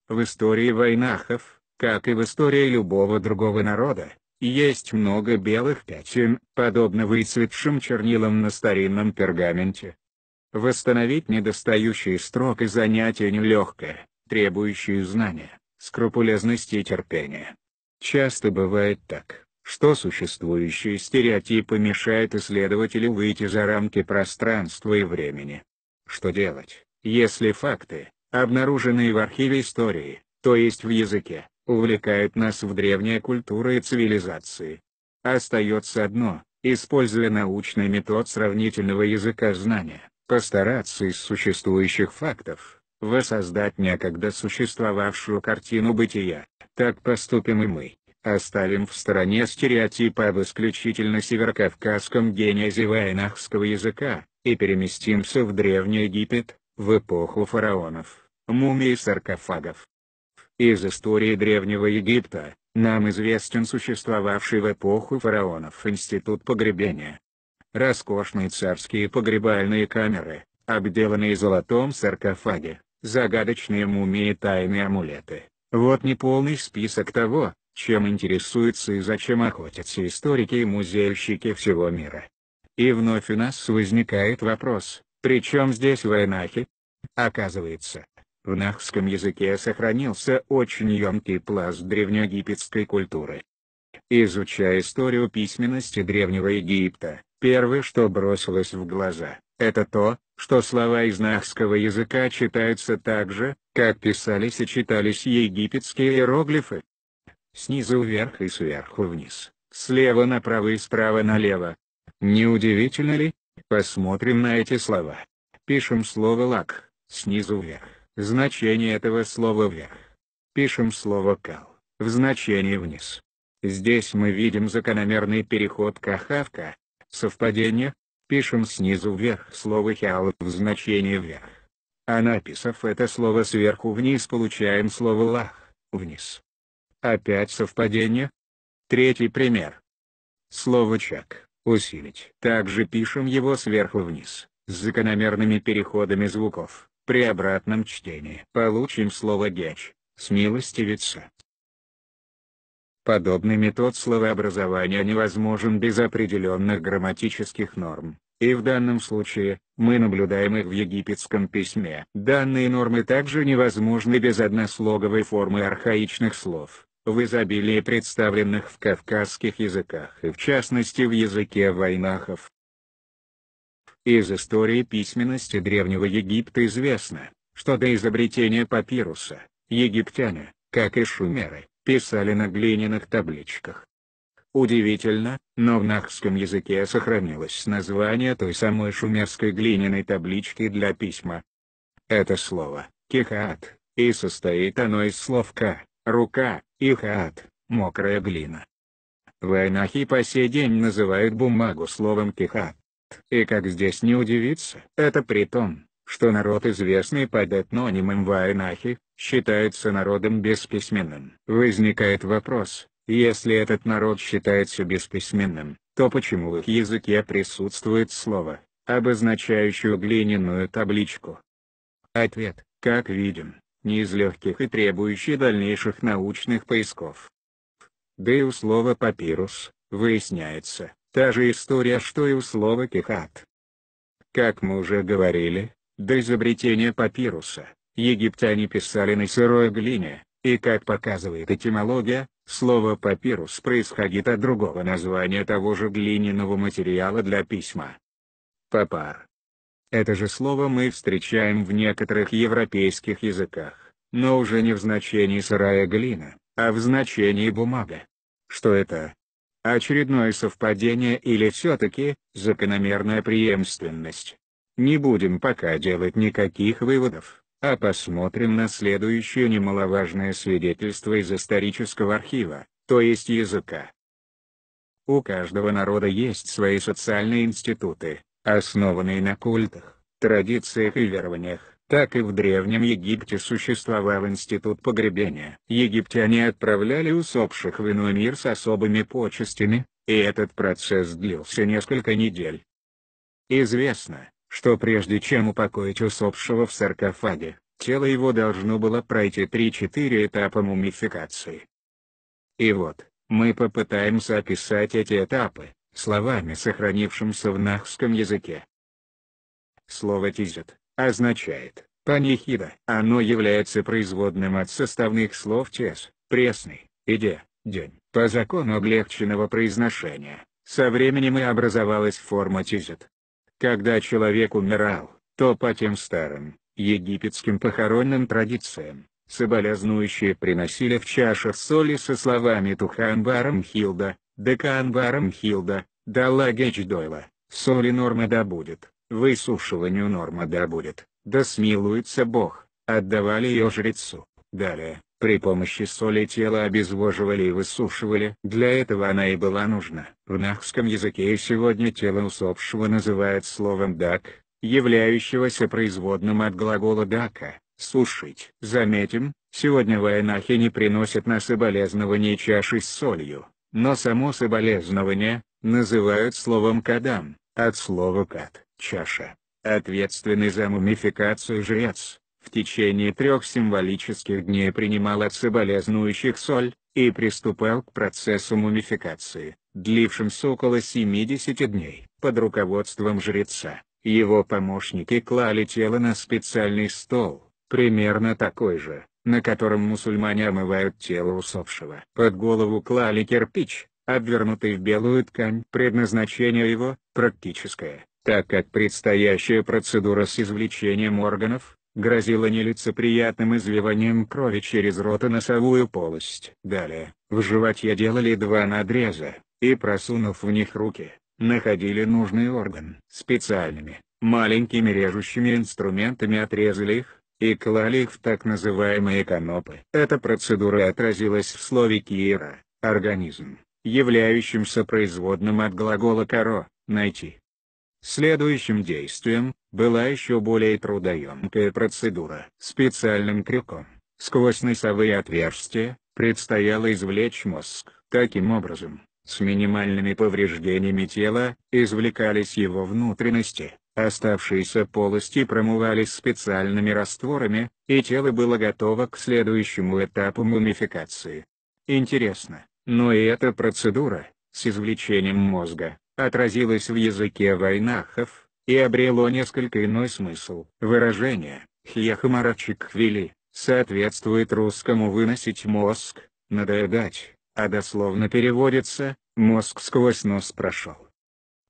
В истории вайнахов, как и в истории любого другого народа, есть много белых пятен, подобно выцветшим чернилам на старинном пергаменте. Восстановить недостающие строки занятие нелегкое, требующее знания, скрупулезности и терпения. Часто бывает так, что существующие стереотипы мешают исследователю выйти за рамки пространства и времени. Что делать, если факты, обнаруженные в архиве истории, то есть в языке, увлекают нас в древние культуры и цивилизации? Остается одно, используя научный метод сравнительного языка знания, постараться из существующих фактов воссоздать некогда существовавшую картину бытия. Так поступим и мы, оставим в стороне стереотипы об исключительно северокавказском генезе вайнахского языка, и переместимся в Древний Египет, в эпоху фараонов, мумий и саркофагов. Из истории Древнего Египта нам известен существовавший в эпоху фараонов институт погребения. Роскошные царские погребальные камеры, обделанные золотом саркофаги, загадочные мумии и тайные амулеты. Вот неполный список того, чем интересуются и зачем охотятся историки и музейщики всего мира. И вновь у нас возникает вопрос, при чем здесь вайнахи? Оказывается, в нахском языке сохранился очень емкий пласт древнеегипетской культуры. Изучая историю письменности Древнего Египта, первое, что бросилось в глаза, это то, что слова из нахского языка читаются так же, как писались и читались египетские иероглифы. Снизу вверх и сверху вниз, слева направо и справа налево. Неудивительно ли? Посмотрим на эти слова. Пишем слово «лак», снизу вверх, значение этого слова вверх. Пишем слово «кал», в значении вниз. Здесь мы видим закономерный переход кахавка. Совпадение? Пишем снизу вверх слово «хял» в значении вверх. А написав это слово сверху вниз, получаем слово «лах», вниз. Опять совпадение? Третий пример. Слово «чак», усилить. Также пишем его сверху вниз, с закономерными переходами звуков. При обратном чтении получим слово «геч», смилостивиться. Подобный метод словообразования невозможен без определенных грамматических норм, и в данном случае, мы наблюдаем их в египетском письме. Данные нормы также невозможны без однослоговой формы архаичных слов, в изобилии представленных в кавказских языках и в частности в языке вайнахов. Из истории письменности Древнего Египта известно, что до изобретения папируса, египтяне, как и шумеры, писали на глиняных табличках. Удивительно, но в нахском языке сохранилось название той самой шумерской глиняной таблички для письма. Это слово «кихаат», и состоит оно из слов «ка», «рука», и «хаат», «мокрая глина». Вайнахи по сей день называют бумагу словом «кихаат». И как здесь не удивиться, это при том, что народ, известный под этнонимом вайнахи, считается народом бесписьменным. Возникает вопрос, если этот народ считается бесписьменным, то почему в их языке присутствует слово, обозначающее глиняную табличку? Ответ, как видим, не из легких и требующий дальнейших научных поисков. Да и у слова «папирус», выясняется, та же история, что и у слова «кихат». Как мы уже говорили, до изобретения папируса, египтяне писали на сырой глине, и как показывает этимология, слово «папирус» происходит от другого названия того же глиняного материала для письма. Папар. Это же слово мы встречаем в некоторых европейских языках, но уже не в значении сырая глина, а в значении бумага. Что это? Очередное совпадение или все-таки закономерная преемственность? Не будем пока делать никаких выводов, а посмотрим на следующее немаловажное свидетельство из исторического архива, то есть языка. У каждого народа есть свои социальные институты, основанные на культах, традициях и верованиях. Так и в Древнем Египте существовал институт погребения. Египтяне отправляли усопших в иной мир с особыми почестями, и этот процесс длился несколько недель. Известно, что прежде чем упокоить усопшего в саркофаге, тело его должно было пройти 3-4 этапа мумификации. И вот, мы попытаемся описать эти этапы, словами, сохранившимся в нахском языке. Слово «тизет» означает «панихида». Оно является производным от составных слов «тес», «пресный» и «де», «день». По закону облегченного произношения, со временем и образовалась форма «тизет». Когда человек умирал, то по тем старым, египетским похоронным традициям, соболезнующие приносили в чашах соли со словами «Туханбарам Хилда», «Деканбарам Хилда», «Далагеч Дойла», «Соли норма да будет», «Высушиванию норма да будет», «Да смилуется Бог», отдавали ее жрецу. Далее, при помощи соли тело обезвоживали и высушивали. Для этого она и была нужна. В нахском языке и сегодня тело усопшего называют словом «дак», являющегося производным от глагола «дака» — «сушить». Заметим, сегодня вайнахи не приносят на соболезнование чаши с солью, но само соболезнование называют словом «кадам», от слова «кад» — «чаша». Ответственный за мумификацию жрец в течение 3 символических дней принимал от соболезнующих соль, и приступал к процессу мумификации, длившимся около 70 дней. Под руководством жреца, его помощники клали тело на специальный стол, примерно такой же, на котором мусульмане омывают тело усопшего. Под голову клали кирпич, обвернутый в белую ткань. Предназначение его – практическое, так как предстоящая процедура с извлечением органов грозила нелицеприятным извиванием крови через рот и носовую полость. Далее, в животе делали 2 надреза, и просунув в них руки, находили нужный орган. Специальными, маленькими режущими инструментами отрезали их, и клали их в так называемые канопы. Эта процедура отразилась в слове «киера» — организм, являющимся производным от глагола «каро» — найти. Следующим действием была еще более трудоемкая процедура. Специальным крюком, сквозь носовые отверстия, предстояло извлечь мозг. Таким образом, с минимальными повреждениями тела, извлекались его внутренности, оставшиеся полости промывались специальными растворами, и тело было готово к следующему этапу мумификации. Интересно, но и эта процедура, с извлечением мозга, отразилась в языке вайнахов, и обрело несколько иной смысл. Выражение «хьяхамарачикхвили» соответствует русскому «выносить мозг», «надоедать», а дословно переводится «мозг сквозь нос прошел».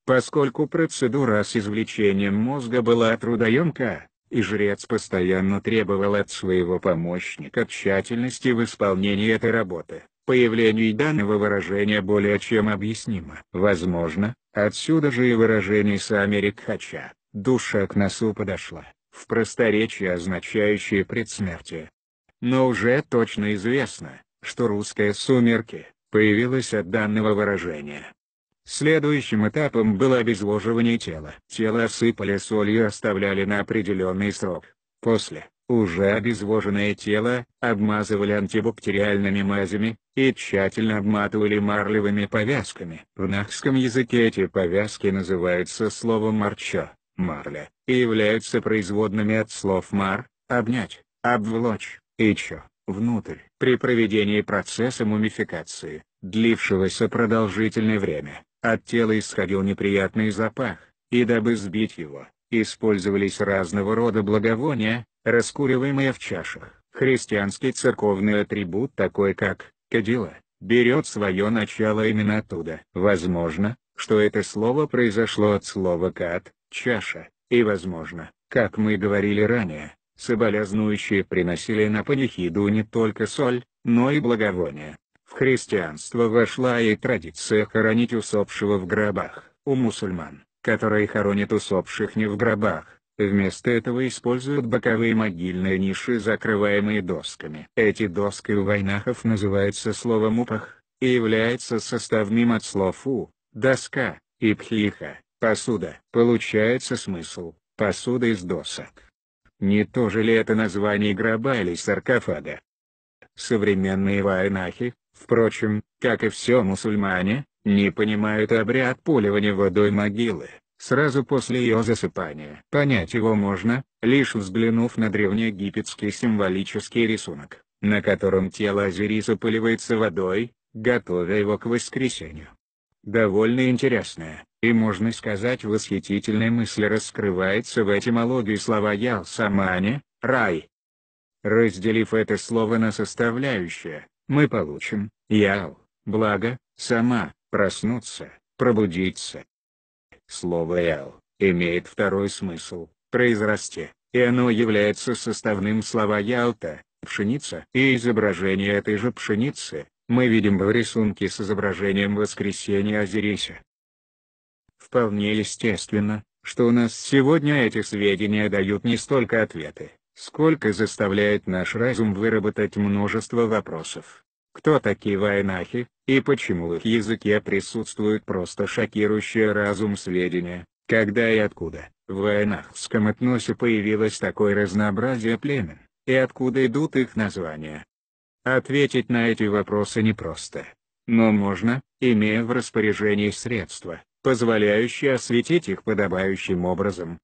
Поскольку процедура с извлечением мозга была трудоемка, и жрец постоянно требовал от своего помощника тщательности в исполнении этой работы, появление данного выражения более чем объяснимо. Возможно, отсюда же и выражение «самерикхача» — «душа к носу подошла», в просторечии означающее предсмертие. Но уже точно известно, что русское «сумерки» появилось от данного выражения. Следующим этапом было обезвоживание тела. Тело осыпали солью и оставляли на определенный срок. После, уже обезвоженное тело обмазывали антибактериальными мазями и тщательно обматывали марлевыми повязками. В нахском языке эти повязки называются словом «марчо» — «марля», и являются производными от слов «мар» — «обнять», «обвлочь» и «чо» — «внутрь». При проведении процесса мумификации, длившегося продолжительное время, от тела исходил неприятный запах, и дабы сбить его, использовались разного рода благовония, раскуриваемые в чашах. Христианский церковный атрибут такой как «кадила» берет свое начало именно оттуда. Возможно, что это слово произошло от слова «кад» — «чаша», и возможно, как мы говорили ранее, соболезнующие приносили на панихиду не только соль, но и благовония. В христианство вошла и традиция хоронить усопшего в гробах. У мусульман, которые хоронят усопших не в гробах, вместо этого используют боковые могильные ниши, закрываемые досками. Эти доски у вайнахов называются словом «упах», и является составным от слов «у» — доска, и «пхиха» — посуда. Получается смысл — посуда из досок. Не то же ли это название гроба или саркофага? Современные вайнахи, впрочем, как и все мусульмане, не понимают обряд поливания водой могилы, сразу после ее засыпания. Понять его можно, лишь взглянув на древнеегипетский символический рисунок, на котором тело Осириса поливается водой, готовя его к воскресению. Довольно интересная, и можно сказать восхитительная мысль раскрывается в этимологии слова «ял-самане» — рай. Разделив это слово на составляющие, мы получим «ял» — благо, «сама» — проснуться, пробудиться. Слово «ял» имеет второй смысл — произрасти, и оно является составным слова «ялта» — пшеница. И изображение этой же пшеницы мы видим в рисунке с изображением воскресения Осириса. Вполне естественно, что у нас сегодня эти сведения дают не столько ответы, сколько заставляет наш разум выработать множество вопросов. Кто такие вайнахи, и почему в их языке присутствуют просто шокирующие разум сведения, когда и откуда в вайнахском этносе появилось такое разнообразие племен, и откуда идут их названия? Ответить на эти вопросы непросто. Но можно, имея в распоряжении средства, позволяющие осветить их подобающим образом.